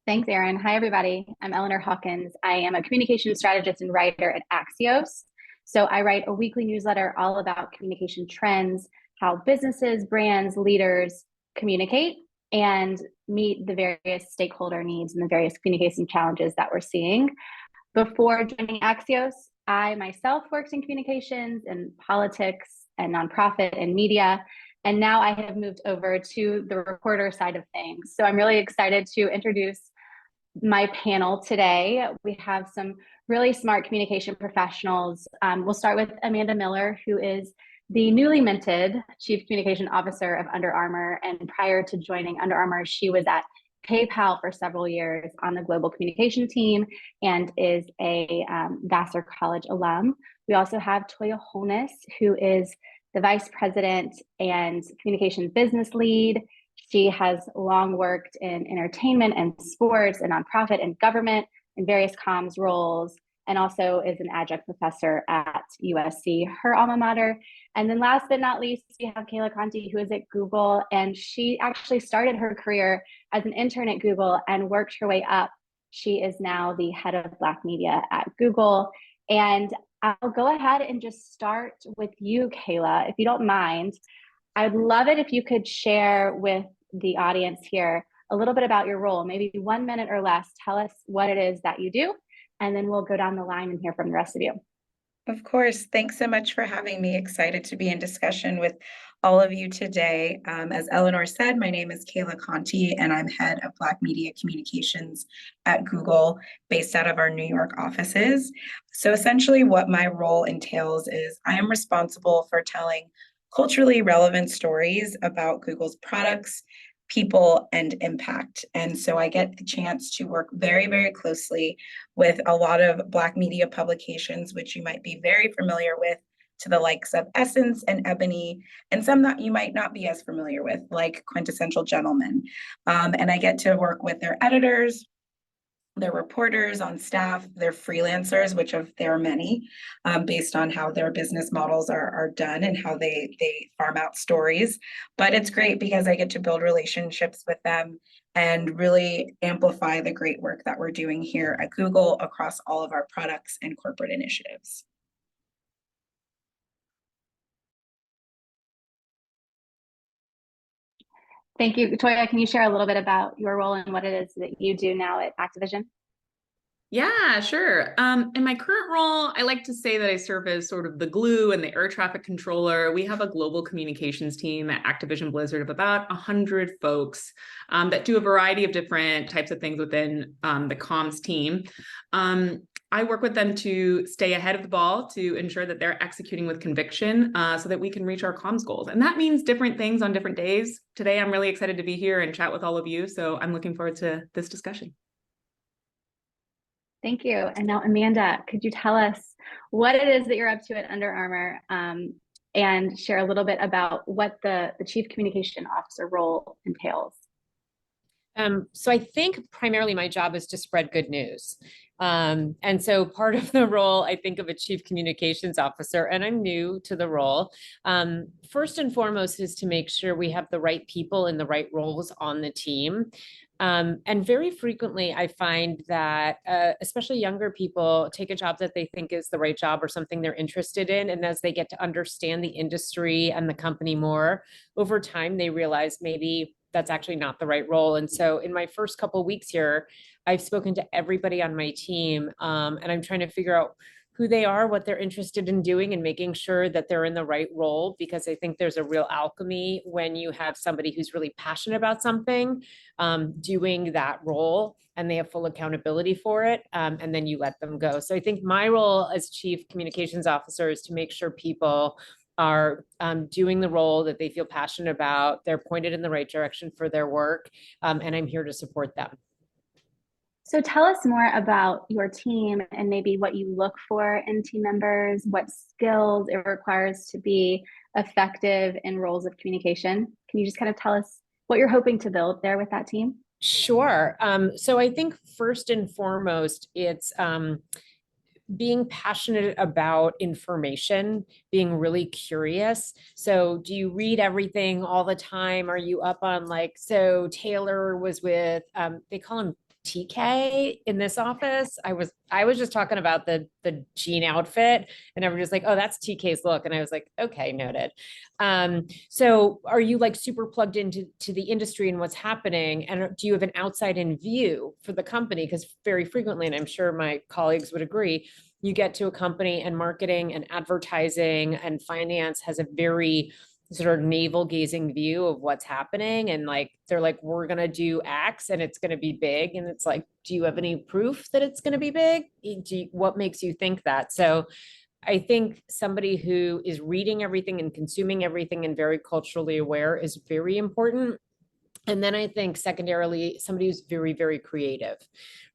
Thanks, Erin. Hi, everybody. I'm Eleanor Hawkins. I am a communication strategist and writer at Axios. So I write a weekly newsletter all about communication trends, how businesses, brands, leaders communicate and meet the various stakeholder needs and the various communication challenges that we're seeing. Before joining Axios, I myself worked in communications and politics and nonprofit and media. And now I have moved over to the reporter side of things. So I'm really excited to introduce my panel today. We have some really smart communication professionals. We'll start with Amanda Miller, who is the newly minted Chief Communication Officer of Under Armour. And prior to joining Under Armour, she was at PayPal for several years on the global communication team and is a Vassar College alum. We also have Toya Holness, who is the Vice President and Communications Business Lead. She has long worked in entertainment and sports and nonprofit and government in various comms roles, and also is an adjunct professor at USC, her alma mater. And then last but not least, we have Kayla Conti, who is at Google, and she actually started her career as an intern at Google and worked her way up. She is now the head of Black media at Google. And I'll go ahead and just start with you, Kayla, if you don't mind. I'd love it if you could share with the audience here a little bit about your role, maybe 1 minute or less. Tell us what it is that you do, and then we'll go down the line and hear from the rest of you. Of course. Thanks so much for having me. Excited to be in discussion with all of you today. As Eleanor said, my name is Kayla Conti, and I'm head of Black Media Communications at Google, based out of our New York offices. So essentially what my role entails is I am responsible for telling culturally relevant stories about Google's products, people, and impact. And so I get the chance to work very, very closely with a lot of Black media publications, which you might be very familiar with, to the likes of Essence and Ebony, and some that you might not be as familiar with, like Quintessential Gentleman. And I get to work with their editors, their reporters on staff, their freelancers, which there are many, based on how their business models are done and how they farm out stories. But it's great because I get to build relationships with them and really amplify the great work that we're doing here at Google across all of our products and corporate initiatives. Thank you. Toya, can you share a little bit about your role and what it is that you do now at Activision? Yeah, sure. In my current role, I like to say that I serve as sort of the glue and the air traffic controller. We have a global communications team at Activision Blizzard of about 100 folks that do a variety of different types of things within the comms team. I work with them to stay ahead of the ball to ensure that they're executing with conviction so that we can reach our comms goals. And that means different things on different days. Today, I'm really excited to be here and chat with all of you. So I'm looking forward to this discussion. Thank you. And now, Amanda, could you tell us what it is that you're up to at Under Armour and share a little bit about what the Chief Communication Officer role entails? So I think primarily my job is to spread good news. And so part of the role, I think, of a chief communications officer, and I'm new to the role, first and foremost is to make sure we have the right people in the right roles on the team. And very frequently, I find that especially younger people take a job that they think is the right job or something they're interested in. And as they get to understand the industry and the company more, over time, they realize maybe that's actually not the right role. And so in my first couple of weeks here, I've spoken to everybody on my team, and I'm trying to figure out who they are, what they're interested in doing, and making sure that they're in the right role, because I think there's a real alchemy when you have somebody who's really passionate about something, doing that role, and they have full accountability for it, and then you let them go. So I think my role as Chief Communications Officer is to make sure people are doing the role that they feel passionate about, they're pointed in the right direction for their work, and I'm here to support them. So tell us more about your team and maybe what you look for in team members, what skills it requires to be effective in roles of communication. Can you just kind of tell us what you're hoping to build there with that team? Sure. So I think first and foremost, it's being passionate about information, being really curious. So do you read everything all the time? Are you up on so Taylor was with, they call him TK in this office. I was just talking about the jean outfit, and everybody's like, oh, that's TK's look. And I was like, okay, noted. So are you like super plugged into the industry and what's happening? And do you have an outside in view for the company? Because very frequently, and I'm sure my colleagues would agree, you get to a company and marketing and advertising and finance has a very sort of navel gazing view of what's happening. And like, they're like, we're going to do X and it's going to be big. And it's like, do you have any proof that it's going to be big? What makes you think that? So I think somebody who is reading everything and consuming everything and very culturally aware is very important. And then I think secondarily, somebody who's very, very creative,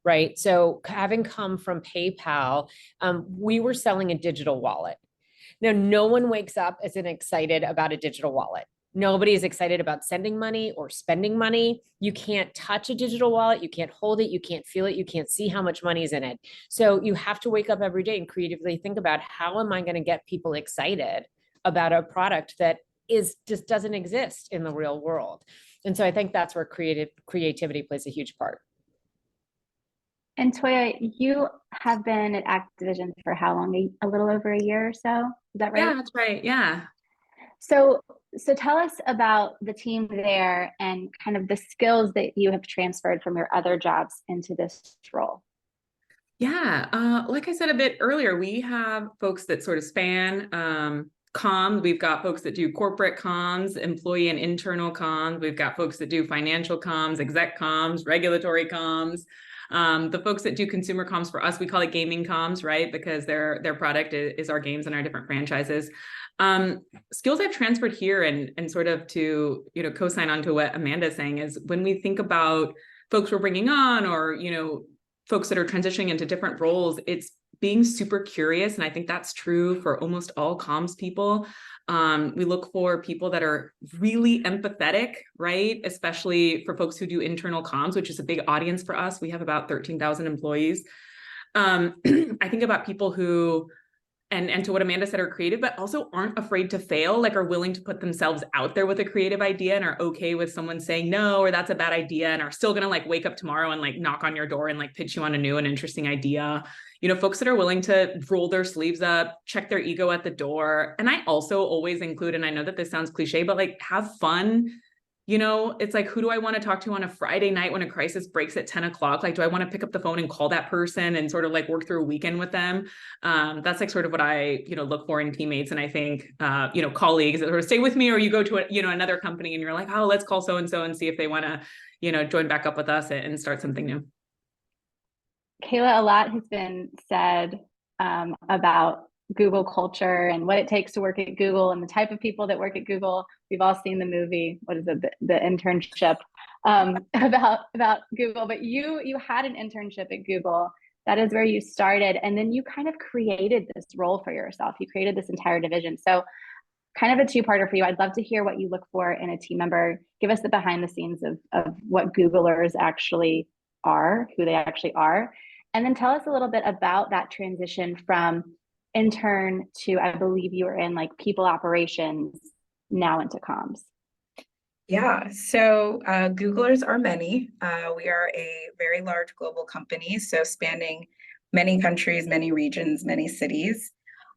right? So having come from PayPal, we were selling a digital wallet. Now, no one wakes up as an excited about a digital wallet. Nobody is excited about sending money or spending money. You can't touch a digital wallet. You can't hold it. You can't feel it. You can't see how much money is in it. So you have to wake up every day and creatively think about, how am I going to get people excited about a product that just doesn't exist in the real world? And so I think that's where creativity plays a huge part. And Toya, you have been at Activision for how long? A little over a year or so? Is that right? Yeah, that's right. Yeah. So tell us about the team there and kind of the skills that you have transferred from your other jobs into this role. Yeah, like I said a bit earlier, we have folks that sort of span comms. We've got folks that do corporate comms, employee and internal comms. We've got folks that do financial comms, exec comms, regulatory comms. The folks that do consumer comms for us, we call it gaming comms, right? Because their product is our games and our different franchises. Skills I've transferred here and sort of to, co-sign on to what Amanda's saying is, when we think about folks we're bringing on, or, folks that are transitioning into different roles, it's being super curious. And I think that's true for almost all comms people. We look for people that are really empathetic, right? Especially for folks who do internal comms, which is a big audience for us. We have about 13,000 employees. I think about people who, and to what Amanda said, are creative, but also aren't afraid to fail, like are willing to put themselves out there with a creative idea and are okay with someone saying no, or that's a bad idea, and are still going to like wake up tomorrow and like knock on your door and like pitch you on a new and interesting idea. Folks that are willing to roll their sleeves up, check their ego at the door. And I also always include, and I know that this sounds cliche, but like have fun. It's like, who do I want to talk to on a Friday night when a crisis breaks at 10 o'clock? Like, do I want to pick up the phone and call that person and sort of like work through a weekend with them? That's like sort of what I, look for in teammates. And I think, colleagues that sort of stay with me, or you go to, another company and you're like, oh, let's call so-and-so and see if they want to, join back up with us and start something new. Kayla, a lot has been said about Google culture and what it takes to work at Google and the type of people that work at Google. We've all seen the movie, what is it, the internship, about Google, but you had an internship at Google. That is where you started. And then you kind of created this role for yourself. You created this entire division. So kind of a two-parter for you. I'd love to hear what you look for in a team member. Give us the behind the scenes of what Googlers actually are, who they actually are. And then tell us a little bit about that transition from intern to, I believe you were in like people operations, now into comms. Yeah, so Googlers are many. We are a very large global company, so spanning many countries, many regions, many cities.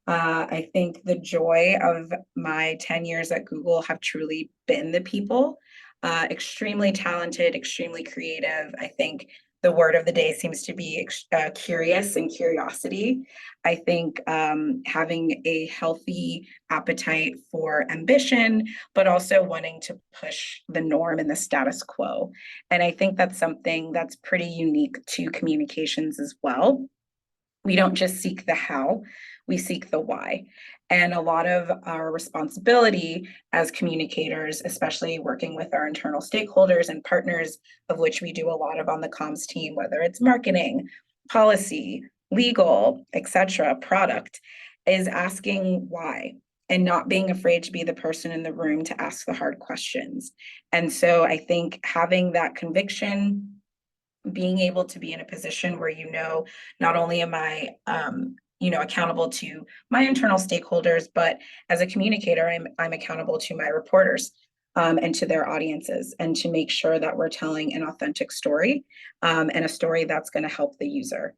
I think the joy of my 10 years at Google have truly been the people. Extremely talented, extremely creative. I think the word of the day seems to be curious and curiosity. I think having a healthy appetite for ambition, but also wanting to push the norm and the status quo. And I think that's something that's pretty unique to communications as well. We don't just seek the how, we seek the why. And a lot of our responsibility as communicators, especially working with our internal stakeholders and partners, of which we do a lot of on the comms team, whether it's marketing, policy, legal, etc., product, is asking why and not being afraid to be the person in the room to ask the hard questions. And so I think having that conviction, being able to be in a position where, not only am I, accountable to my internal stakeholders, but as a communicator, I'm accountable to my reporters. and to their audiences, and to make sure that we're telling an authentic story, and a story that's going to help the user.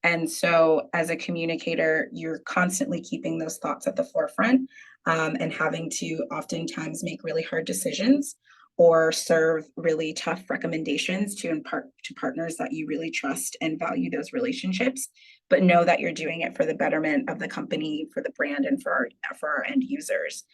And so as a communicator, you're constantly keeping those thoughts at the forefront, and having to oftentimes make really hard decisions or serve really tough recommendations to impart to partners that you really trust and value those relationships, but know that you're doing it for the betterment of the company, for the brand, and for our end users.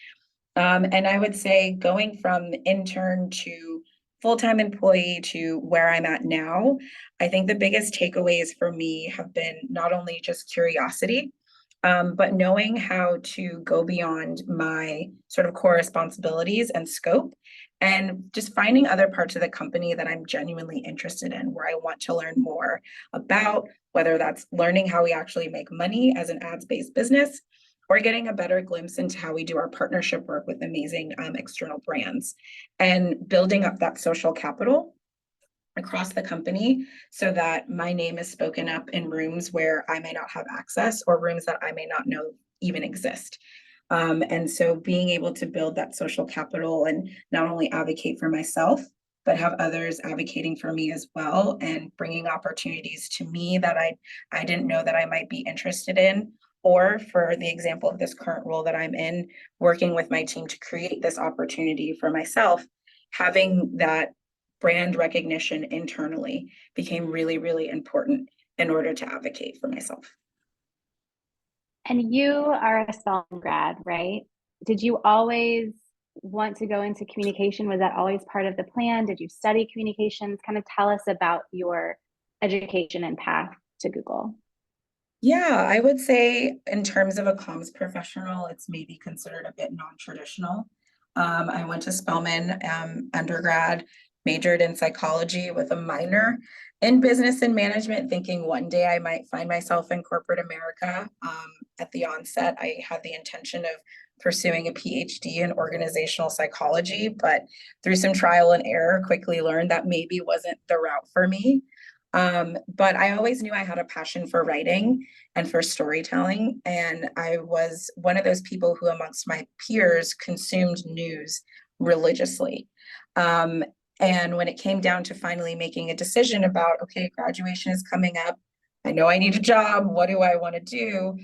And I would say going from intern to full-time employee to where I'm at now, I think the biggest takeaways for me have been not only just curiosity, but knowing how to go beyond my sort of core responsibilities and scope, and just finding other parts of the company that I'm genuinely interested in, where I want to learn more about, whether that's learning how we actually make money as an ads-based business, or getting a better glimpse into how we do our partnership work with amazing external brands, and building up that social capital across the company so that my name is spoken up in rooms where I may not have access, or rooms that I may not know even exist. And so being able to build that social capital and not only advocate for myself, but have others advocating for me as well, and bringing opportunities to me that I didn't know that I might be interested in, or for the example of this current role that I'm in, working with my team to create this opportunity for myself, having that brand recognition internally became really, really important in order to advocate for myself. And you are a Spelman grad, right? Did you always want to go into communication? Was that always part of the plan? Did you study communications? Kind of tell us about your education and path to Google. Yeah, I would say in terms of a comms professional, it's maybe considered a bit non-traditional. I went to Spelman undergrad, majored in psychology with a minor in business and management, thinking one day I might find myself in corporate America. At the onset, I had the intention of pursuing a PhD in organizational psychology, but through some trial and error, quickly learned that maybe wasn't the route for me. But I always knew I had a passion for writing and for storytelling. And I was one of those people who amongst my peers consumed news religiously. And when it came down to finally making a decision about, okay, graduation is coming up, I know I need a job, what do I want to do?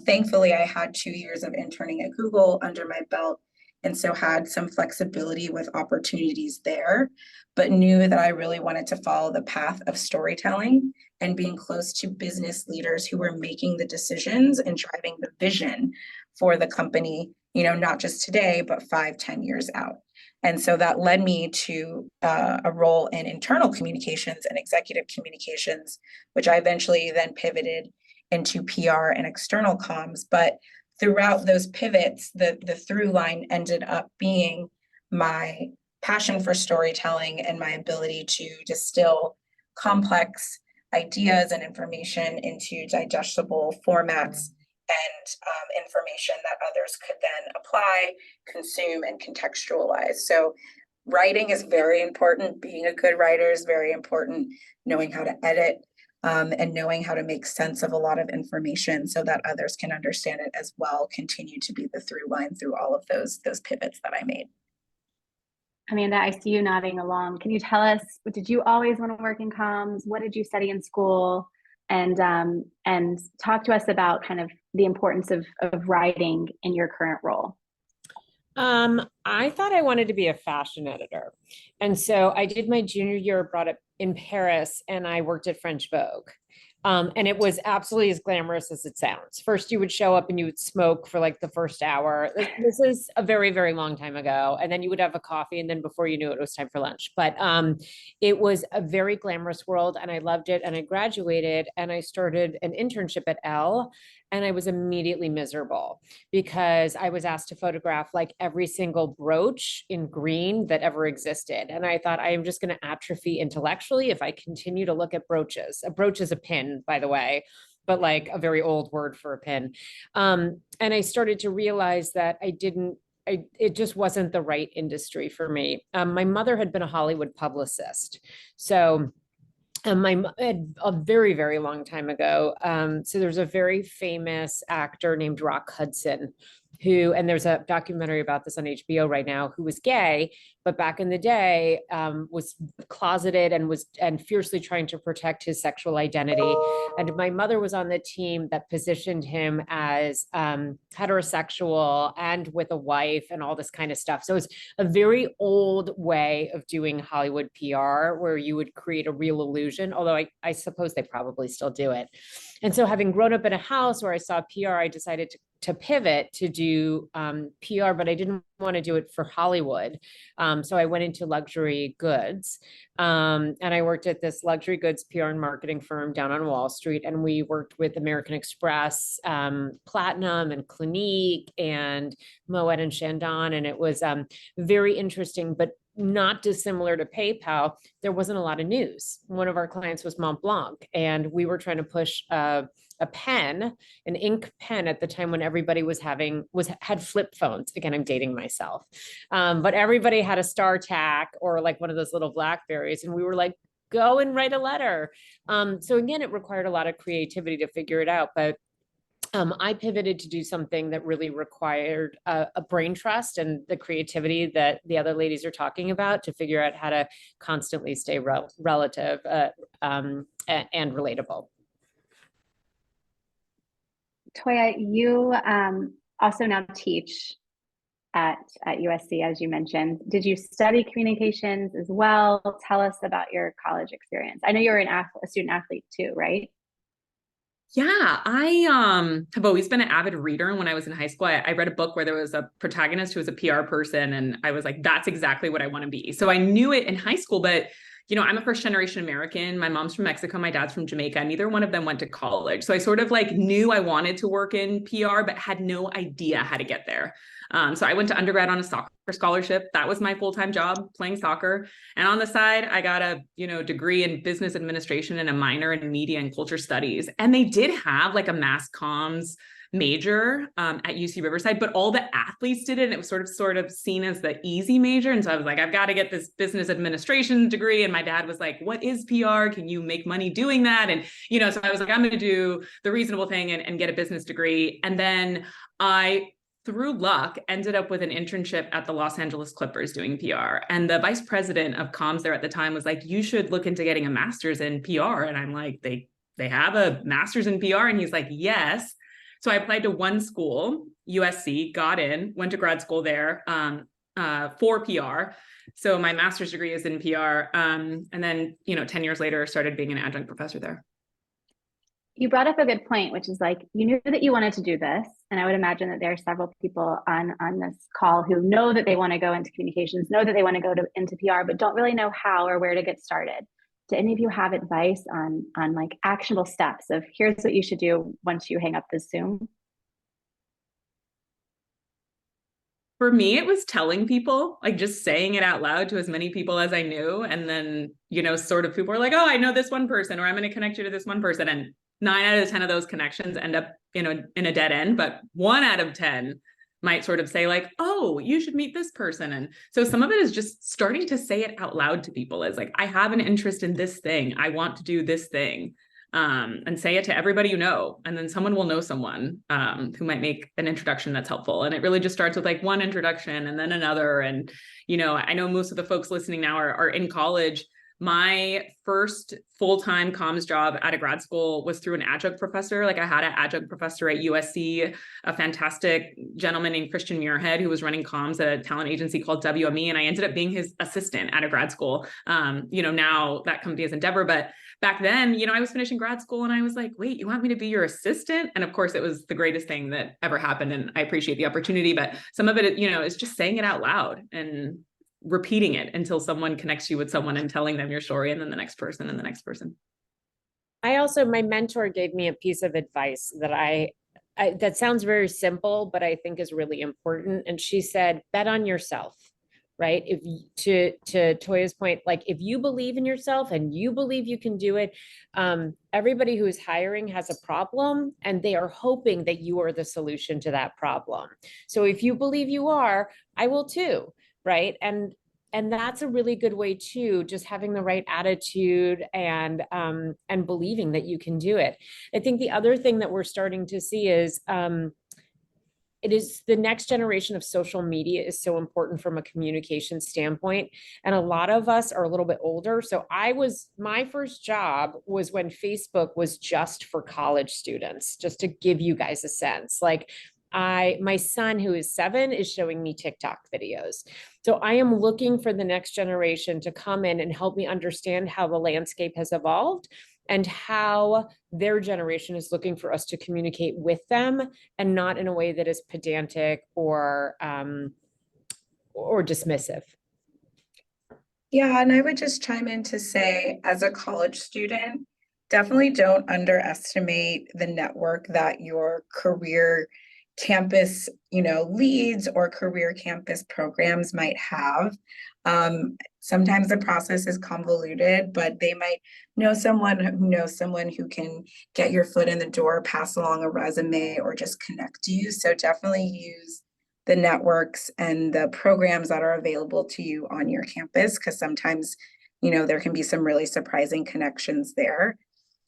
Thankfully, I had 2 years of interning at Google under my belt, and so had some flexibility with opportunities there, but knew that I really wanted to follow the path of storytelling and being close to business leaders who were making the decisions and driving the vision for the company, not just today, but 5-10 years out. And so that led me to a role in internal communications and executive communications, which I eventually then pivoted into PR and external comms. But throughout those pivots, the through line ended up being my passion for storytelling and my ability to distill complex ideas and information into digestible formats and information that others could then apply, consume, and contextualize. So writing is very important. Being a good writer is very important. Knowing how to edit, and knowing how to make sense of a lot of information so that others can understand it as well, continue to be the through line through all of those pivots that I made. Amanda, I see you nodding along. Can you tell us, did you always want to work in comms? What did you study in school? And talk to us about kind of the importance of writing in your current role. I thought I wanted to be a fashion editor. And so I did my junior year abroad in Paris, and I worked at French Vogue. And it was absolutely as glamorous as it sounds. First, you would show up and you would smoke for like the first hour. This is a very, very long time ago. And then you would have a coffee, and then before you knew it, it was time for lunch. But it was a very glamorous world, and I loved it. And I graduated, and I started an internship at Elle. And I was immediately miserable because I was asked to photograph like every single brooch in green that ever existed. And I thought, I am just going to atrophy intellectually if I continue to look at brooches. A brooch is a pin, by the way, but like a very old word for a pin. And I started to realize that it just wasn't the right industry for me. My mother had been a Hollywood publicist. So a very, very long time ago. So there's a very famous actor named Rock Hudson who, and there's a documentary about this on HBO right now, who was gay, but back in the day was closeted and fiercely trying to protect his sexual identity. And my mother was on the team that positioned him as heterosexual and with a wife and all this kind of stuff. So it's a very old way of doing Hollywood PR where you would create a real illusion, although I suppose they probably still do it. And so having grown up in a house where I saw PR, I decided to pivot to do PR, but I didn't want to do it for Hollywood. So I went into luxury goods, and I worked at this luxury goods PR and marketing firm down on Wall Street. And we worked with American Express, Platinum and Clinique and Moet and Chandon. And it was very interesting, but not dissimilar to PayPal. There wasn't a lot of news. One of our clients was Mont Blanc, and we were trying to push a pen, an ink pen at the time when everybody had flip phones. Again, I'm dating myself. But everybody had a StarTAC or like one of those little Blackberries. And we were like, go and write a letter. So again, it required a lot of creativity to figure it out. But I pivoted to do something that really required a brain trust and the creativity that the other ladies are talking about to figure out how to constantly stay relative and relatable. Toya, you also now teach at USC, as you mentioned. Did you study communications as well? Tell us about your college experience. I know you were a student athlete too, right? Yeah, I have always been an avid reader. And when I was in high school, I read a book where there was a protagonist who was a PR person. And I was like, that's exactly what I want to be. So I knew it in high school, but I'm a first generation American. My mom's from Mexico. My dad's from Jamaica. Neither one of them went to college. So I sort of like knew I wanted to work in PR, but had no idea how to get there. So I went to undergrad on a soccer scholarship. That was my full-time job, playing soccer. And on the side, I got a, degree in business administration and a minor in media and culture studies. And they did have like a mass comms major at UC Riverside, but all the athletes did it. And it was sort of seen as the easy major. And so I was like, I've got to get this business administration degree. And my dad was like, what is PR? Can you make money doing that? And, so I was like, I'm going to do the reasonable thing and get a business degree. And then I, through luck, ended up with an internship at the Los Angeles Clippers doing PR. And the vice president of comms there at the time was like, you should look into getting a master's in PR. And I'm like, they have a master's in PR? And he's like, yes. So I applied to one school, USC, got in, went to grad school there for PR. So my master's degree is in PR. And then, 10 years later, started being an adjunct professor there. You brought up a good point, which is like, you knew that you wanted to do this. And I would imagine that there are several people on this call who know that they want to go into communications, know that they want to go into PR, but don't really know how or where to get started. Do any of you have advice on like actionable steps of here's what you should do once you hang up the Zoom? For me, it was telling people, like just saying it out loud to as many people as I knew. And then, sort of people are like, oh, I know this one person, or I'm going to connect you to this one person. And 9 out of 10 of those connections end up, in a dead end, but 1 out of 10 might sort of say like, oh, you should meet this person. And so some of it is just starting to say it out loud to people as like, I have an interest in this thing. I want to do this thing. And say it to everybody you know, and then someone will know someone who might make an introduction that's helpful. And it really just starts with like one introduction and then another. And, I know most of the folks listening now are in college. My first full-time comms job at a grad school was through an adjunct professor. Like I had an adjunct professor at USC, a fantastic gentleman named Christian Muirhead, who was running comms at a talent agency called WME. And I ended up being his assistant at a grad school. Now that company is Endeavor, but back then, I was finishing grad school and I was like, wait, you want me to be your assistant? And of course it was the greatest thing that ever happened. And I appreciate the opportunity, but some of it, is just saying it out loud and repeating it until someone connects you with someone and telling them your story, and then the next person and the next person. My mentor gave me a piece of advice that that sounds very simple, but I think is really important. And she said, bet on yourself, right? To Toya's point, like if you believe in yourself and you believe you can do it, everybody who is hiring has a problem and they are hoping that you are the solution to that problem. So if you believe you are, I will too. Right. And that's a really good way too, just having the right attitude and believing that you can do it. I think the other thing that we're starting to see is it is the next generation of social media is so important from a communication standpoint. And a lot of us are a little bit older. So my first job was when Facebook was just for college students, just to give you guys a sense. Like my son, who is 7, is showing me TikTok videos. So I am looking for the next generation to come in and help me understand how the landscape has evolved and how their generation is looking for us to communicate with them, and not in a way that is pedantic or dismissive. Yeah, and I would just chime in to say, as a college student, definitely don't underestimate the network that your career campus, leads or career campus programs might have. Sometimes the process is convoluted, but they might know someone who can get your foot in the door, pass along a resume, or just connect you. So definitely use the networks and the programs that are available to you on your campus, because sometimes, there can be some really surprising connections there.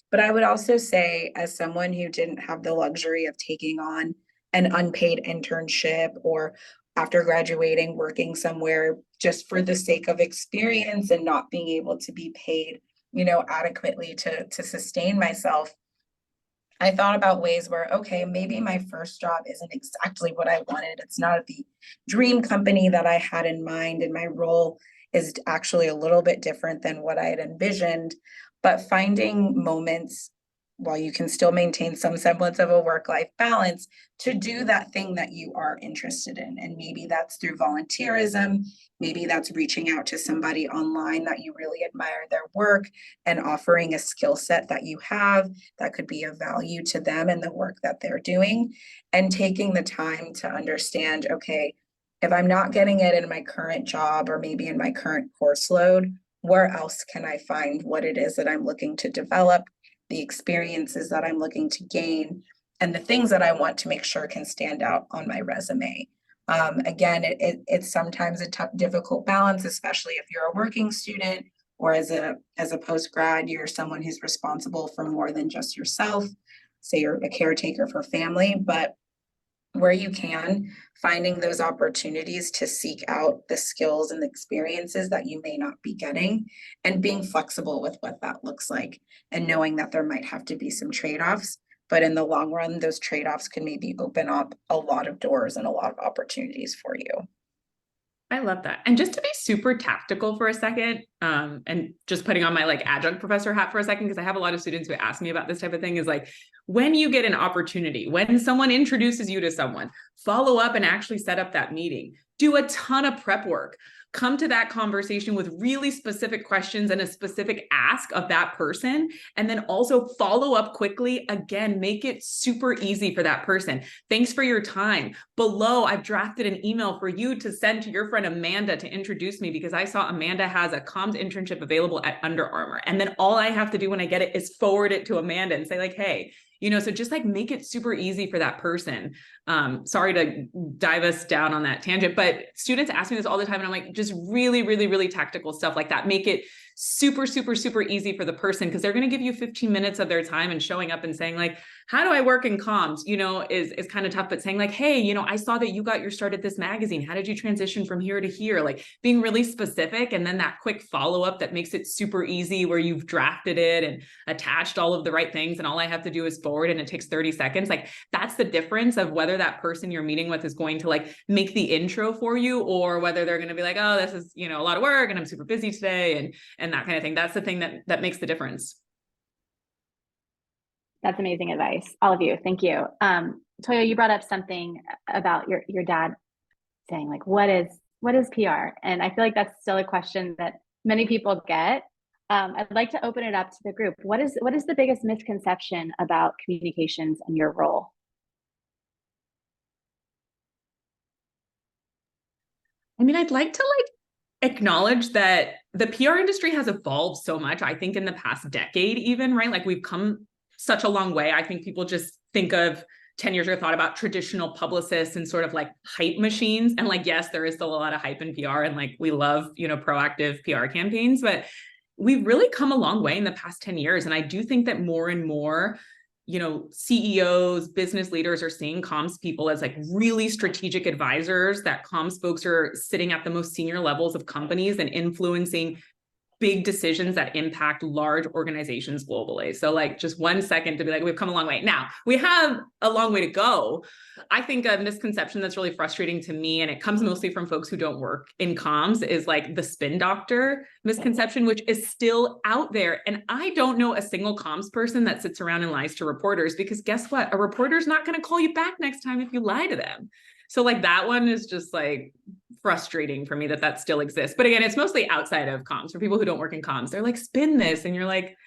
But I would also say, as someone who didn't have the luxury of taking on an unpaid internship, or after graduating, working somewhere just for the sake of experience and not being able to be paid, adequately to sustain myself, I thought about ways where, okay, maybe my first job isn't exactly what I wanted. It's not the dream company that I had in mind, and my role is actually a little bit different than what I had envisioned. But finding moments, while you can still maintain some semblance of a work-life balance, to do that thing that you are interested in. And maybe that's through volunteerism, maybe that's reaching out to somebody online that you really admire their work and offering a skill set that you have that could be of value to them and the work that they're doing, and taking the time to understand, okay, if I'm not getting it in my current job or maybe in my current course load, where else can I find what it is that I'm looking to develop, the experiences that I'm looking to gain, and the things that I want to make sure can stand out on my resume. Again, it's sometimes a tough, difficult balance, especially if you're a working student, or as a post-grad, you're someone who's responsible for more than just yourself. Say you're a caretaker for family, but where you can, finding those opportunities to seek out the skills and the experiences that you may not be getting, and being flexible with what that looks like, and knowing that there might have to be some trade-offs, but in the long run, those trade-offs can maybe open up a lot of doors and a lot of opportunities for you. I love that. And just to be super tactical for a second, and just putting on my adjunct professor hat for a second, because I have a lot of students who ask me about this type of thing, is when you get an opportunity, when someone introduces you to someone, follow up and actually set up that meeting. Do a ton of prep work. Come to that conversation with really specific questions and a specific ask of that person. And then also follow up quickly. Again, make it super easy for that person. Thanks for your time. Below, I've drafted an email for you to send to your friend Amanda to introduce me, because I saw Amanda has a comms internship available at Under Armour. And then all I have to do when I get it is forward it to Amanda and say hey, so just make it super easy for that person. Sorry to dive us down on that tangent, but students ask me this all the time, and I'm just really, really, really tactical stuff like that. Make it super, super, super easy for the person, because they're going to give you 15 minutes of their time, and showing up and saying how do I work in comms, is kind of tough, but saying hey, I saw that you got your start at this magazine. How did you transition from here to here? Being really specific, and then that quick follow-up that makes it super easy, where you've drafted it and attached all of the right things, and all I have to do is forward, and it takes 30 seconds. That's the difference of whether that person you're meeting with is going to make the intro for you, or whether they're going to be oh, this is, a lot of work and I'm super busy today, and that kind of thing. That's the thing that makes the difference. That's amazing advice, all of you. Thank you. Toyo, you brought up something about your dad saying what is PR? And I feel like that's still a question that many people get. I'd like to open it up to the group. What is the biggest misconception about communications and your role? I mean, I'd like to acknowledge that the PR industry has evolved so much, I think, in the past decade even, right? We've come such a long way. I think people just think of 10 years ago, thought about traditional publicists and sort of hype machines. And yes, there is still a lot of hype in PR, and we love, proactive PR campaigns, but we've really come a long way in the past 10 years. And I do think that more and more CEOs, business leaders are seeing comms people as like really strategic advisors, that comms folks are sitting at the most senior levels of companies and influencing big decisions that impact large organizations globally. So like just 1 second to be like, we've come a long way. Now, we have a long way to go. I think a misconception that's really frustrating to me, and it comes mostly from folks who don't work in comms, is like the spin doctor misconception, which is still out there. And I don't know a single comms person that sits around and lies to reporters, because guess what? A reporter's not going to call you back next time if you lie to them. So like that one is just like frustrating for me that still exists. But again, it's mostly outside of comms. For people who don't work in comms, they're like, spin this. And you're like,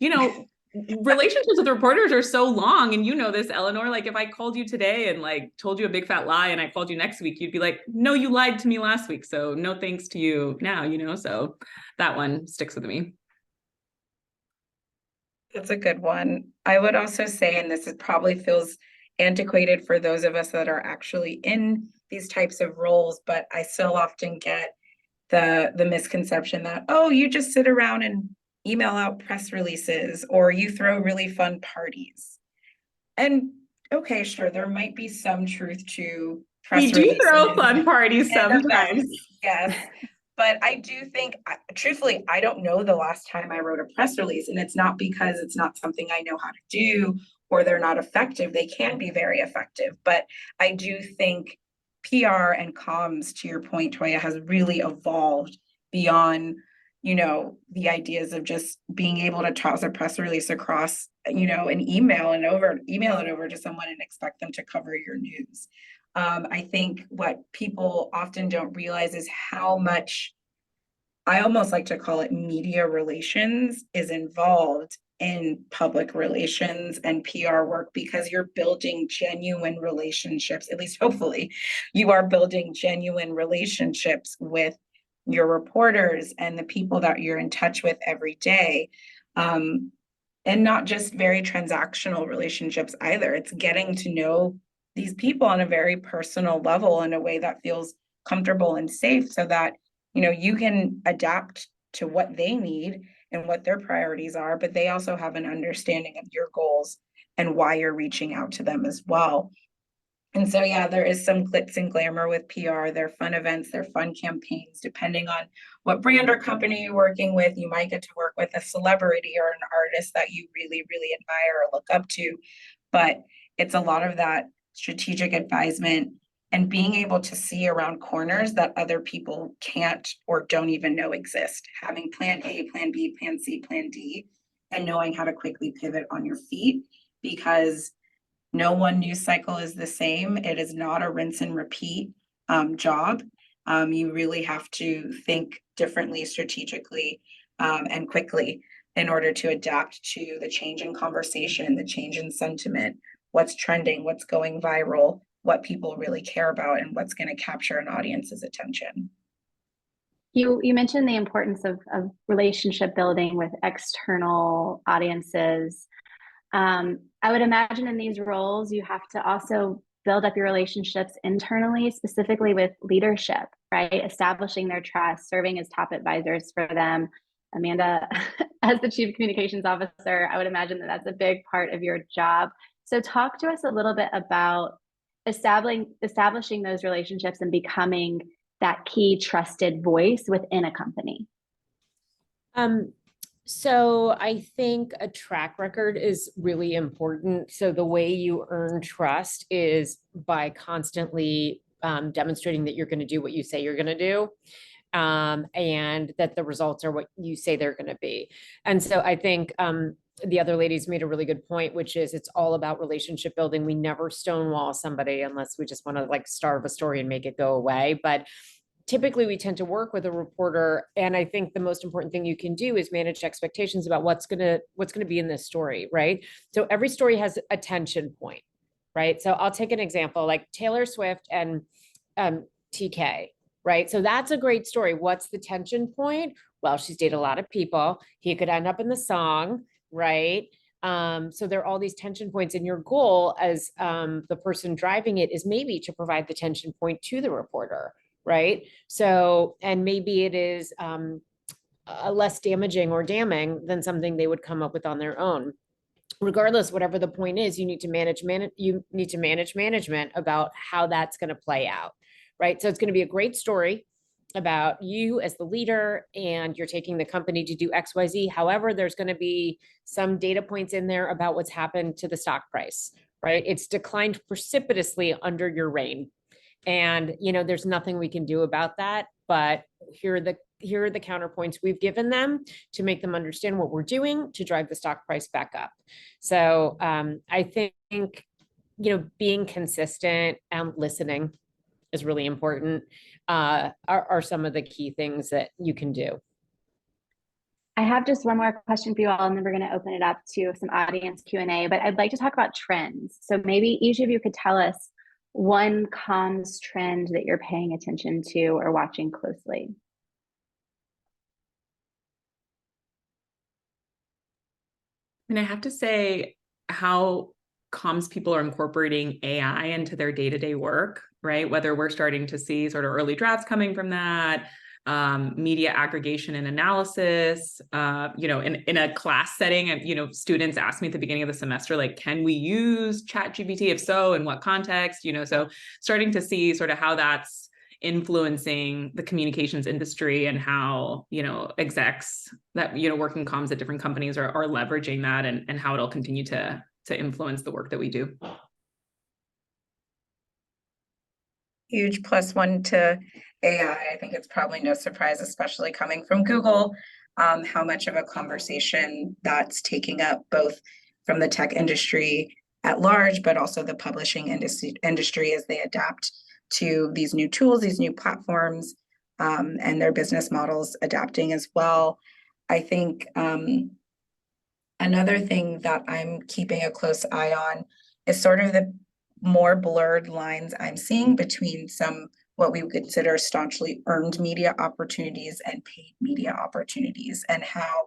relationships with reporters are so long. And you know this, Eleanor, like if I called you today and like told you a big fat lie and I called you next week, you'd be like, no, you lied to me last week. So no thanks to you now, so that one sticks with me. That's a good one. I would also say, and this probably feels antiquated for those of us that are actually in these types of roles, but I still often get the misconception that, oh, you just sit around and email out press releases, or you throw really fun parties. And okay, sure, there might be some truth to press releases. We do throw fun parties sometimes. Yes. But I do think, truthfully, I don't know the last time I wrote a press release, and it's not because it's not something I know how to do or they're not effective. They can be very effective, but I do think PR and comms, to your point, Toya, has really evolved beyond, the ideas of just being able to toss a press release across, an email it over to someone and expect them to cover your news. I think what people often don't realize is how much, I almost like to call it media relations, is involved in public relations and PR work, because you're building genuine relationships, at least hopefully you are building genuine relationships with your reporters and the people that you're in touch with every day. And not just very transactional relationships either. It's getting to know these people on a very personal level in a way that feels comfortable and safe, so that, you can adapt to what they need and what their priorities are, but they also have an understanding of your goals and why you're reaching out to them as well. And so, yeah, there is some glitz and glamour with PR. They're fun events, they're fun campaigns. Depending on what brand or company you're working with, you might get to work with a celebrity or an artist that you really, really admire or look up to. But it's a lot of that strategic advisement and being able to see around corners that other people can't or don't even know exist. Having plan A, plan B, plan C, plan D, and knowing how to quickly pivot on your feet, because no one news cycle is the same. It is not a rinse and repeat job. You really have to think differently, strategically, and quickly in order to adapt to the change in conversation, the change in sentiment, what's trending, what's going viral, what people really care about, and what's going to capture an audience's attention. You mentioned the importance of relationship building with external audiences. I would imagine in these roles, you have to also build up your relationships internally, specifically with leadership, right? Establishing their trust, serving as top advisors for them. Amanda, as the Chief Communications Officer, I would imagine that that's a big part of your job. So talk to us a little bit about establishing those relationships and becoming that key trusted voice within a company. So I think a track record is really important. So the way you earn trust is by constantly demonstrating that you're going to do what you say you're going to do, and that the results are what you say they're going to be. And so I think the other ladies made a really good point, which is it's all about relationship building. We never stonewall somebody unless we just want to like starve a story and make it go away. But typically we tend to work with a reporter. And I think the most important thing you can do is manage expectations about what's going to be in this story, right? So every story has a tension point, right? So I'll take an example like Taylor Swift and TK, right? So that's a great story. What's the tension point? Well, she's dated a lot of people. He could end up in the song, right? So there are all these tension points, and your goal as the person driving it is maybe to provide the tension point to the reporter, right? So, and maybe it is less damaging or damning than something they would come up with on their own. regardless, whatever the point is, you need to manage management about how that's going to play out, right? So it's going to be a great story about you as the leader, and you're taking the company to do XYZ. However, there's going to be some data points in there about what's happened to the stock price, right? It's declined precipitously under your reign. And, there's nothing we can do about that, but here are the counterpoints we've given them to make them understand what we're doing to drive the stock price back up. So I think, being consistent and listening is really important, are some of the key things that you can do. I have just one more question for you all, and then we're going to open it up to some audience Q&A, but I'd like to talk about trends. So maybe each of you could tell us one comms trend that you're paying attention to or watching closely. And I have to say how comms people are incorporating AI into their day-to-day work, right? Whether we're starting to see sort of early drafts coming from that, media aggregation and analysis, in a class setting, students asked me at the beginning of the semester, like, can we use ChatGPT? If so, in what context? So starting to see sort of how that's influencing the communications industry and how, execs that, working comms at different companies are leveraging that, and how it'll continue to influence the work that we do. Huge +1 to AI. I think it's probably no surprise, especially coming from Google, how much of a conversation that's taking up, both from the tech industry at large, but also the publishing industry as they adapt to these new tools, these new platforms, and their business models adapting as well. I think another thing that I'm keeping a close eye on is sort of the more blurred lines I'm seeing between some what we would consider staunchly earned media opportunities and paid media opportunities, and how,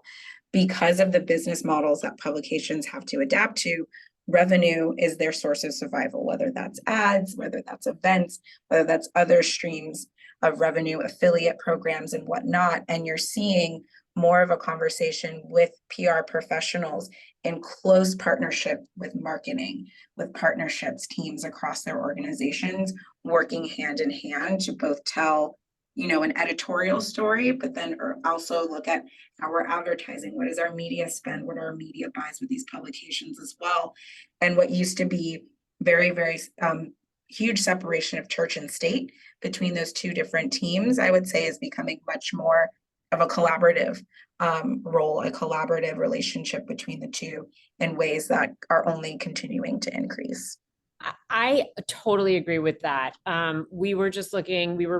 because of the business models that publications have to adapt to, revenue is their source of survival, whether that's ads, whether that's events, whether that's other streams of revenue, affiliate programs and whatnot. And you're seeing more of a conversation with PR professionals in close partnership with marketing, with partnerships teams across their organizations, working hand in hand to both tell, an editorial story, but then also look at how we're advertising. What is our media spend? What are our media buys with these publications as well? And what used to be very, very huge separation of church and state between those two different teams, I would say, is becoming much more of a collaborative role, a collaborative relationship between the two in ways that are only continuing to increase. I totally agree with that. We were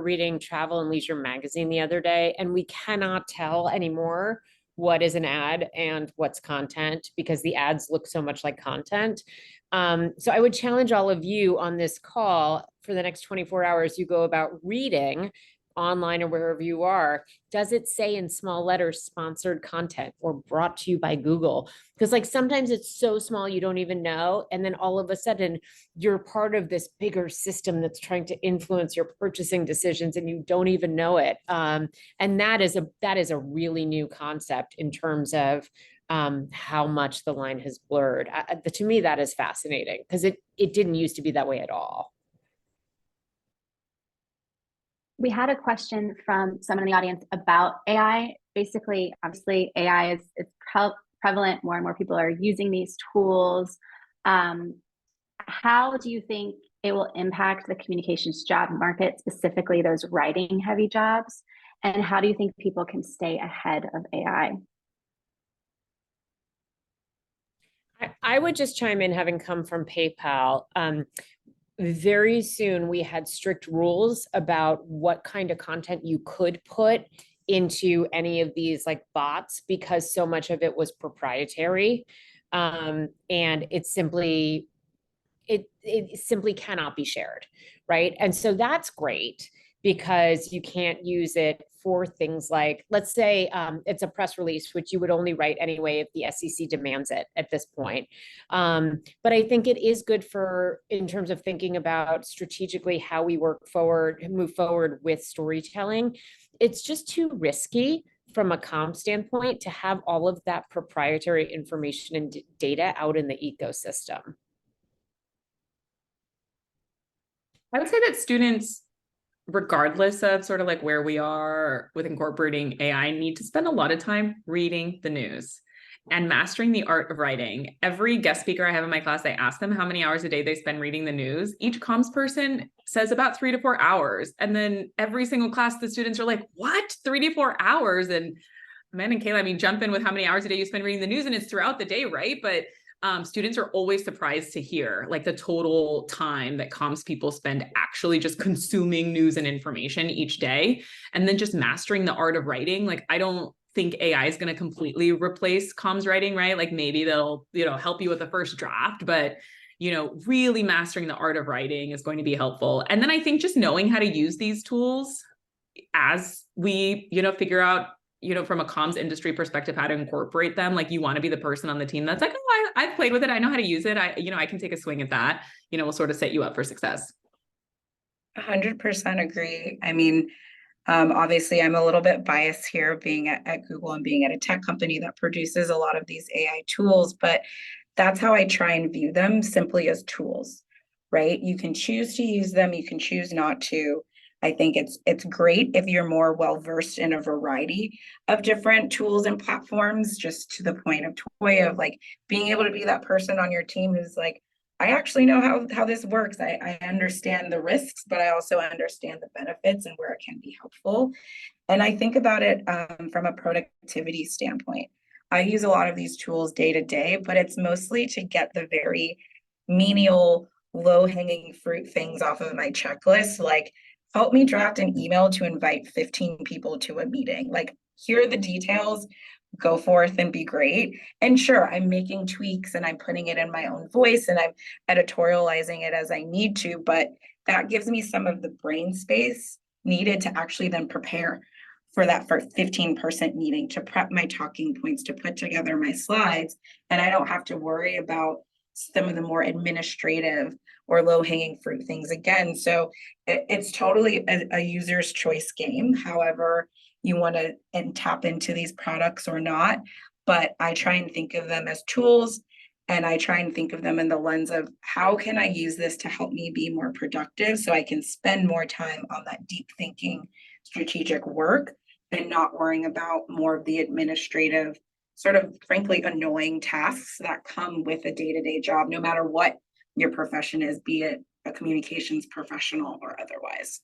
reading Travel and Leisure magazine the other day, and we cannot tell anymore what is an ad and what's content, because the ads look so much like content. So I would challenge all of you on this call, for the next 24 hours, you go about reading online or wherever you are, does it say in small letters sponsored content or brought to you by Google? Because sometimes it's so small you don't even know, and then all of a sudden you're part of this bigger system that's trying to influence your purchasing decisions and you don't even know it. And that is a really new concept in terms of how much the line has blurred. To me, that is fascinating, because it didn't used to be that way at all. We had a question from someone in the audience about AI. Basically, obviously, AI is prevalent. More and more people are using these tools. How do you think it will impact the communications job market, specifically those writing heavy jobs? And how do you think people can stay ahead of AI? I would just chime in, having come from PayPal. Very soon we had strict rules about what kind of content you could put into any of these bots, because so much of it was proprietary, and it simply cannot be shared, right? And so that's great, because you can't use it for things like, let's say it's a press release, which you would only write anyway if the SEC demands it at this point. But I think it is good in terms of thinking about strategically how we move forward with storytelling. It's just too risky from a comm standpoint to have all of that proprietary information and data out in the ecosystem? I would say that students, regardless of sort of like where we are with incorporating AI, need to spend a lot of time reading the news and mastering the art of writing. Every guest speaker I have in my class, I ask them how many hours a day they spend reading the news. Each comms person says about 3 to 4 hours. And then every single class, the students are like, what? 3 to 4 hours? And Man and Kayla, I mean, jump in with how many hours a day you spend reading the news, and it's throughout the day, right? But students are always surprised to hear like the total time that comms people spend actually just consuming news and information each day. And then just mastering the art of writing. Like, I don't think AI is going to completely replace comms writing, right? Like maybe they'll, help you with the first draft, but really mastering the art of writing is going to be helpful. And then I think just knowing how to use these tools as we, figure out, from a comms industry perspective, how to incorporate them. Like, you want to be the person on the team that's like, oh, I've played with it. I know how to use it. I can take a swing at that, will sort of set you up for success. 100% agree. I mean, obviously, I'm a little bit biased here being at Google and being at a tech company that produces a lot of these AI tools, but that's how I try and view them, simply as tools, right? You can choose to use them, you can choose not to. I think it's great if you're more well-versed in a variety of different tools and platforms, just to the point of Toy, of like being able to be that person on your team who's like, I actually know how this works. I understand the risks, but I also understand the benefits and where it can be helpful. And I think about it from a productivity standpoint. I use a lot of these tools day to day, but it's mostly to get the very menial, low-hanging fruit things off of my checklist, like help me draft an email to invite 15 people to a meeting. Like, here are the details. Go forth and be great. And sure, I'm making tweaks and I'm putting it in my own voice and I'm editorializing it as I need to, but that gives me some of the brain space needed to actually then prepare for that 15-person meeting, to prep my talking points, to put together my slides. And I don't have to worry about some of the more administrative or low-hanging fruit things again. So it's totally a user's choice game, however you want to tap into these products or not. But I try and think of them as tools, and I try and think of them in the lens of how can I use this to help me be more productive, so I can spend more time on that deep thinking, strategic work, and not worrying about more of the administrative, sort of frankly annoying tasks that come with a day-to-day job, no matter what your profession is, be it a communications professional or otherwise.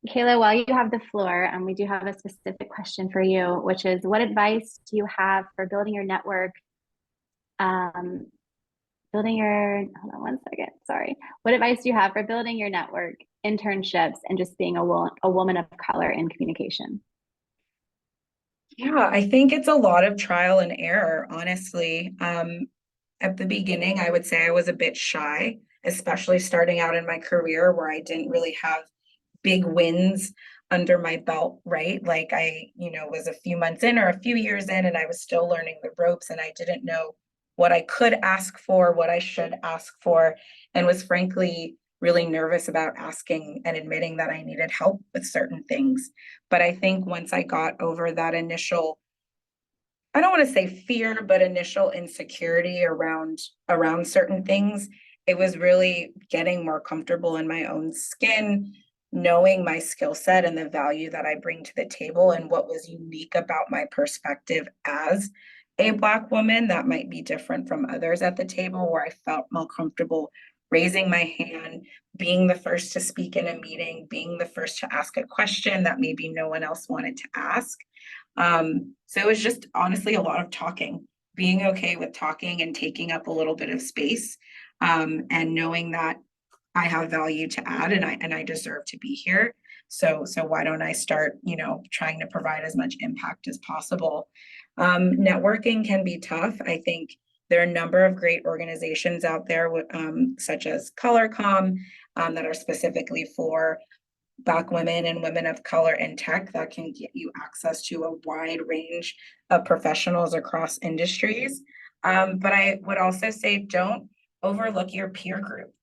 Kayla, while you have the floor, we do have a specific question for you, which is, what advice do you have for building your network? Hold on one second, sorry. What advice do you have for building your network, internships, and just being a woman of color in communication? Yeah, I think it's a lot of trial and error, honestly. At the beginning, I would say I was a bit shy, especially starting out in my career where I didn't really have big wins under my belt, right? Like I, was a few months in or a few years in, and I was still learning the ropes, and I didn't know what I could ask for, what I should ask for, and was frankly really nervous about asking and admitting that I needed help with certain things. But I think once I got over that initial, I don't want to say fear, but initial insecurity around certain things, it was really getting more comfortable in my own skin, knowing my skill set and the value that I bring to the table and what was unique about my perspective as a Black woman that might be different from others at the table, where I felt more comfortable raising my hand, being the first to speak in a meeting, being the first to ask a question that maybe no one else wanted to ask. So it was just honestly a lot of talking, being okay with talking and taking up a little bit of space, and knowing that I have value to add and I deserve to be here. So why don't I start, trying to provide as much impact as possible. Networking can be tough. I think there are a number of great organizations out there, such as ColorCom, that are specifically for Black women and women of color in tech, that can get you access to a wide range of professionals across industries. But I would also say, don't overlook your peer group.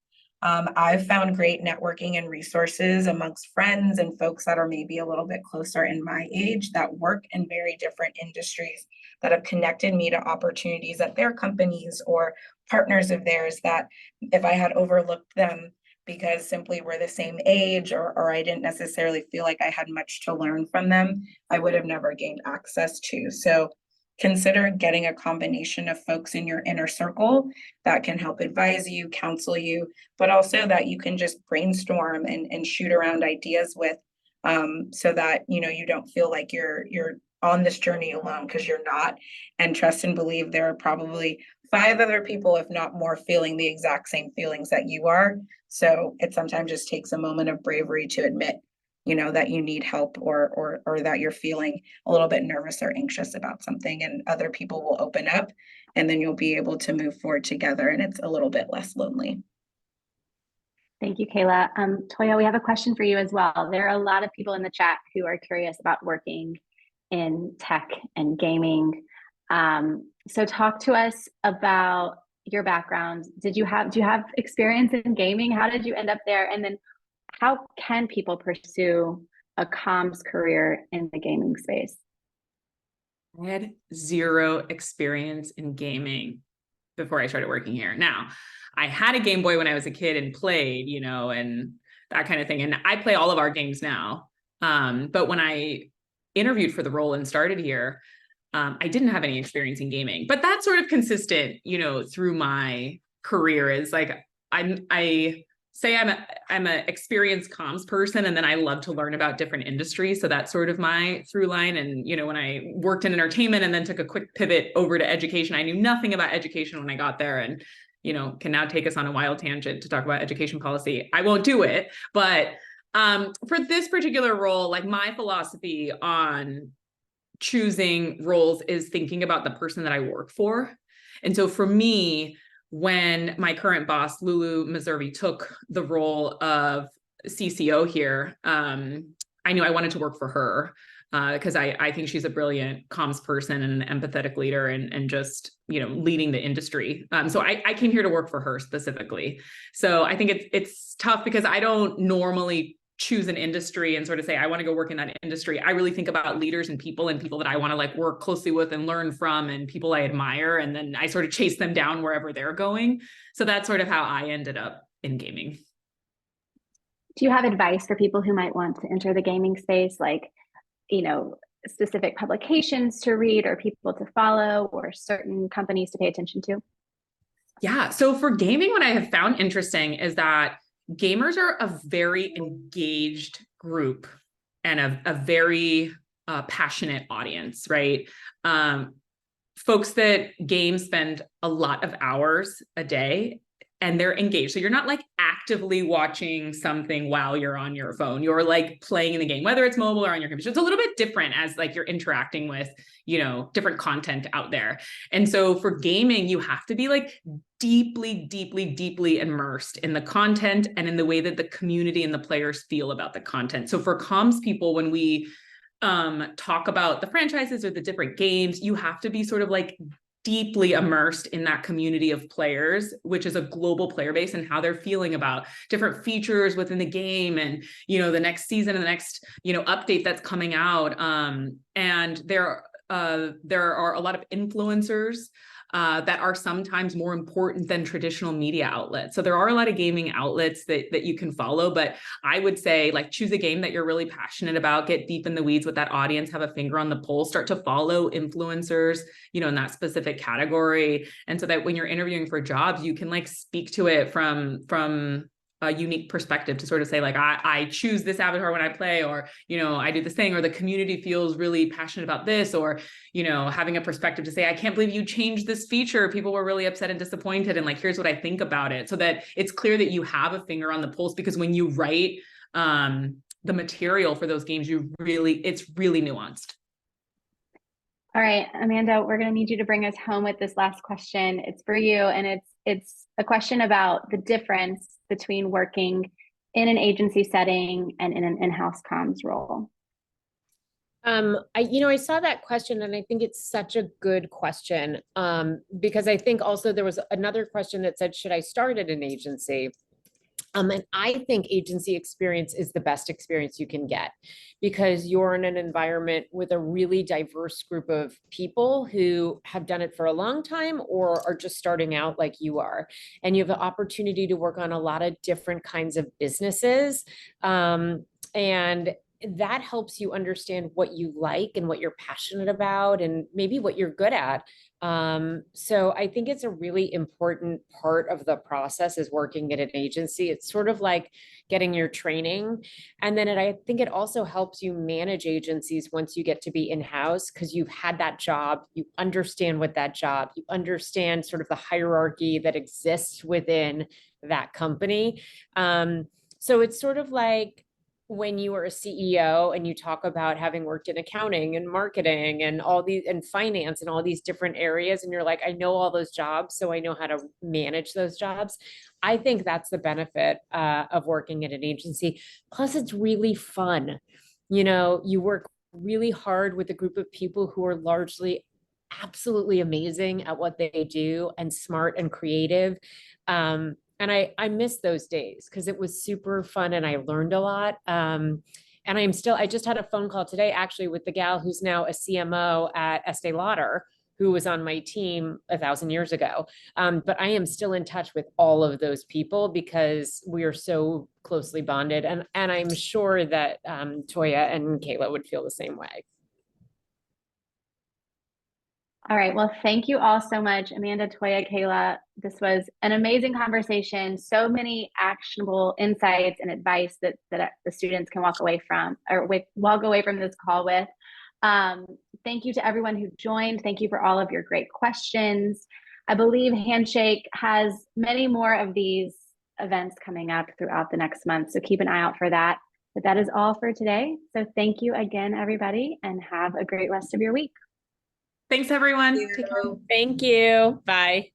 I've found great networking and resources amongst friends and folks that are maybe a little bit closer in my age that work in very different industries that have connected me to opportunities at their companies or partners of theirs that if I had overlooked them because simply we're the same age or I didn't necessarily feel like I had much to learn from them, I would have never gained access to. So consider getting a combination of folks in your inner circle that can help advise you, counsel you, but also that you can just brainstorm and shoot around ideas with, so that you don't feel like you're on this journey alone, because you're not. And trust and believe there are probably 5 other people, if not more, feeling the exact same feelings that you are. So it sometimes just takes a moment of bravery to admit that you need help or that you're feeling a little bit nervous or anxious about something, and other people will open up, and then you'll be able to move forward together, and it's a little bit less lonely. Thank you, Kayla. Toya, we have a question for you as well. There are a lot of people in the chat who are curious about working in tech and gaming. So talk to us about your background. Do you have experience in gaming? How did you end up there? And then how can people pursue a comms career in the gaming space? I had 0 experience in gaming before I started working here. Now, I had a Game Boy when I was a kid and played, and that kind of thing. And I play all of our games now. But when I interviewed for the role and started here, I didn't have any experience in gaming. But that's sort of consistent, through my career, is like I say I'm an experienced comms person, and then I love to learn about different industries. So that's sort of my through line. And, when I worked in entertainment and then took a quick pivot over to education, I knew nothing about education when I got there, and, can now take us on a wild tangent to talk about education policy. I won't do it. But for this particular role, like my philosophy on choosing roles is thinking about the person that I work for. And so for me, when my current boss, Lulu Meservey, took the role of CCO here, I knew I wanted to work for her because I think she's a brilliant comms person and an empathetic leader and just, leading the industry. So I came here to work for her specifically. So I think it's tough because I don't normally choose an industry and sort of say, I want to go work in that industry. I really think about leaders and people that I want to like work closely with and learn from, and people I admire. And then I sort of chase them down wherever they're going. So that's sort of how I ended up in gaming. Do you have advice for people who might want to enter the gaming space? Like, specific publications to read or people to follow or certain companies to pay attention to? Yeah. So for gaming, what I have found interesting is that gamers are a very engaged group and a very passionate audience, right? Folks that game spend a lot of hours a day and they're engaged. So you're not like actively watching something while you're on your phone. You're like playing in the game, whether it's mobile or on your computer. It's a little bit different as like you're interacting with, different content out there. And so for gaming, you have to be like deeply, deeply, deeply immersed in the content and in the way that the community and the players feel about the content. So for comms people, when we talk about the franchises or the different games, you have to be sort of like deeply immersed in that community of players, which is a global player base, and how they're feeling about different features within the game and, the next season and the next, update that's coming out. And there are a lot of influencers that are sometimes more important than traditional media outlets. So there are a lot of gaming outlets that you can follow, but I would say like choose a game that you're really passionate about, get deep in the weeds with that audience, have a finger on the pulse, start to follow influencers, in that specific category. And so that when you're interviewing for jobs, you can like speak to it from a unique perspective to sort of say like, I choose this avatar when I play, or, I do this thing, or the community feels really passionate about this, or, having a perspective to say, I can't believe you changed this feature. People were really upset and disappointed. And like, here's what I think about it, so that it's clear that you have a finger on the pulse, because when you write the material for those games, it's really nuanced. All right, Amanda, we're going to need you to bring us home with this last question. It's for you, and it's a question about the difference between working in an agency setting and in an in-house comms role. I saw that question, and I think it's such a good question, because I think also there was another question that said, should I start at an agency? And I think agency experience is the best experience you can get because you're in an environment with a really diverse group of people who have done it for a long time or are just starting out like you are. And you have the opportunity to work on a lot of different kinds of businesses. And that helps you understand what you like and what you're passionate about and maybe what you're good at. So I think it's a really important part of the process is working at an agency. It's sort of like getting your training. And then I think it also helps you manage agencies once you get to be in-house because you've had that job, you understand what that job, you understand sort of the hierarchy that exists within that company. So it's sort of like when you are a CEO and you talk about having worked in accounting and marketing and all these and finance and all these different areas, and you're like, I know all those jobs, so I know how to manage those jobs. I think that's the benefit of working at an agency. Plus, it's really fun. You work really hard with a group of people who are largely absolutely amazing at what they do and smart and creative. And I miss those days because it was super fun and I learned a lot. And I just had a phone call today actually with the gal who's now a CMO at Estee Lauder, who was on my team 1,000 years ago. But I am still in touch with all of those people because we are so closely bonded. And I'm sure that Toya and Kayla would feel the same way. All right. Well, thank you all so much, Amanda, Toya, Kayla. This was an amazing conversation. So many actionable insights and advice that the students can walk away from this call with. Thank you to everyone who joined. Thank you for all of your great questions. I believe Handshake has many more of these events coming up throughout the next month, so keep an eye out for that. But that is all for today. So thank you again, everybody, and have a great rest of your week. Thanks, everyone. Thank you. Thank you. Bye.